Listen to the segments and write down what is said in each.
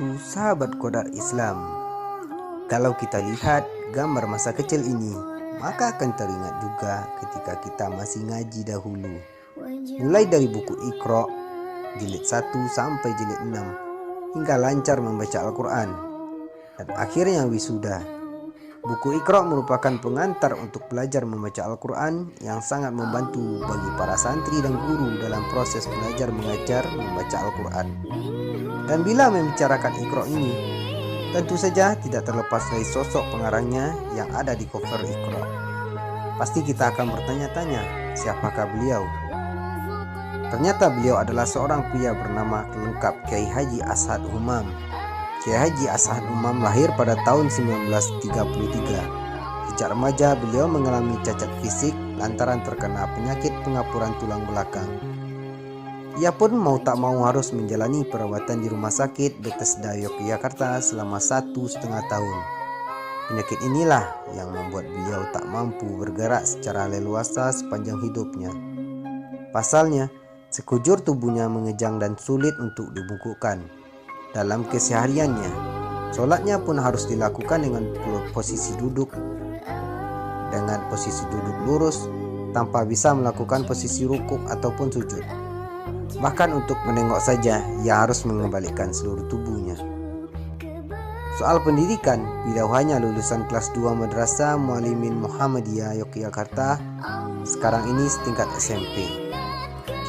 wabarakatuh, sahabat Qadar Islam. Kalau kita lihat gambar masa kecil ini, maka akan teringat juga ketika kita masih ngaji dahulu. Mulai dari buku Iqra, jilid 1 sampai jilid 6, hingga lancar membaca Al-Quran. Dan akhirnya wisuda. Buku Iqra merupakan pengantar untuk belajar membaca Al-Quran yang sangat membantu bagi para santri dan guru dalam proses belajar mengajar membaca Al-Quran. Dan bila membicarakan Iqra ini, tentu saja tidak terlepas dari sosok pengarangnya yang ada di cover Iqra. Pasti kita akan bertanya-tanya, siapakah beliau? Ternyata beliau adalah seorang pria bernama lengkap Kiai Haji Ashad Umam. Kiai Haji Ashad Umam lahir pada tahun 1933. Sejak remaja beliau mengalami cacat fisik lantaran terkena penyakit pengapuran tulang belakang. Ia pun mau tak mau harus menjalani perawatan di Rumah Sakit Bethesda Yogyakarta selama 1,5 tahun. Penyakit inilah yang membuat beliau tak mampu bergerak secara leluasa sepanjang hidupnya. Pasalnya, sekujur tubuhnya mengejang dan sulit untuk dibungkukkan. Dalam kesehariannya, sholatnya pun harus dilakukan dengan posisi duduk lurus tanpa bisa melakukan posisi rukuk ataupun sujud. Bahkan untuk menengok saja ia harus mengembalikan seluruh tubuhnya. Soal pendidikan, beliau hanya lulusan kelas 2 Madrasah Muallimin Muhammadiyah Yogyakarta, sekarang ini setingkat SMP.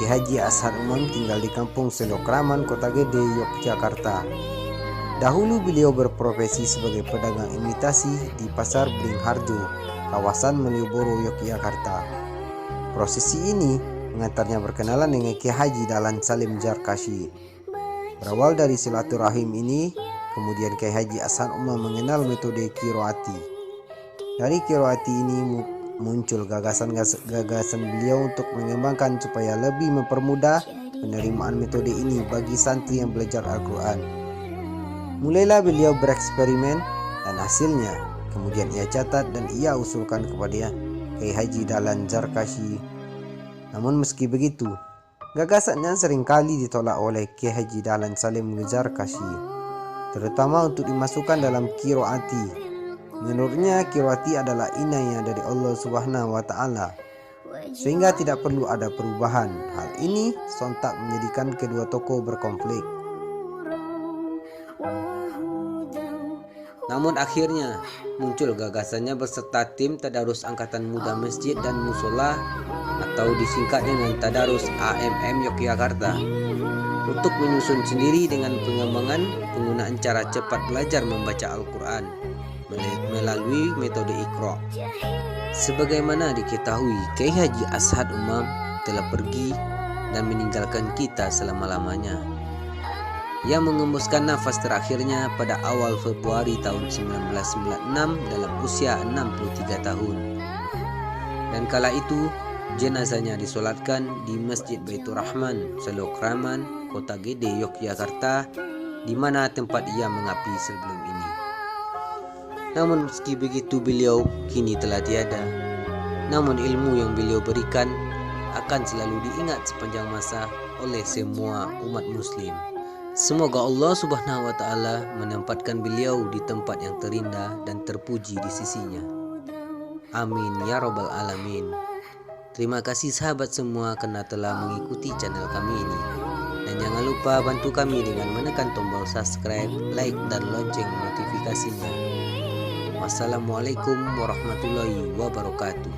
Kiai Haji Ashad Umam tinggal di kampung Selokraman, Kota Gede, Yogyakarta. Dahulu beliau berprofesi sebagai pedagang imitasi di Pasar Beringharjo, kawasan Malioboro, Yogyakarta. Prosesi ini mengantarnya berkenalan dengan Kiai Haji Dahlan Salim Zarkashi. Berawal dari silaturahim ini, kemudian Kiai Haji Ashad Umam mengenal metode qiraati. Dari qiraati ini muncul gagasan beliau untuk mengembangkan supaya lebih mempermudah penerimaan metode ini bagi santri yang belajar Al-Quran. Mulailah beliau bereksperimen dan hasilnya kemudian ia catat dan ia usulkan kepada Kiai Haji Dahlan Zarkashi. Namun meski begitu, gagasannya seringkali ditolak oleh Kiai Haji Dahlan Salim Zarkashi, terutama untuk dimasukkan dalam qiraati. Menurutnya qiraati adalah inayah dari Allah Subhanahu wa Ta'ala, sehingga tidak perlu ada perubahan. Hal ini sontak menjadikan kedua tokoh berkonflik. Namun akhirnya muncul gagasannya beserta tim Tadarus Angkatan Muda Masjid dan Musola atau disingkat dengan Tadarus AMM Yogyakarta untuk menyusun sendiri dengan pengembangan penggunaan cara cepat belajar membaca Al-Quran melalui metode Iqra. Sebagaimana diketahui, Kiai Haji Ashad Umam telah pergi dan meninggalkan kita selama-lamanya. Ia mengembuskan nafas terakhirnya pada awal Februari tahun 1996 dalam usia 63 tahun. Dan kala itu jenazahnya disolatkan di Masjid Baitur Rahman, Selokraman, Kota Gede, Yogyakarta, di mana tempat ia mengabdi sebelum ini. Namun meski begitu beliau kini telah tiada. Namun ilmu yang beliau berikan akan selalu diingat sepanjang masa oleh semua umat muslim. Semoga Allah Subhanahu wa Ta'ala menempatkan beliau di tempat yang terindah dan terpuji di sisinya. Amin ya Rabbal Alamin. Terima kasih sahabat semua karena telah mengikuti channel kami ini. Dan jangan lupa bantu kami dengan menekan tombol subscribe, like, dan lonceng notifikasinya. Wassalamualaikum warahmatullahi wabarakatuh.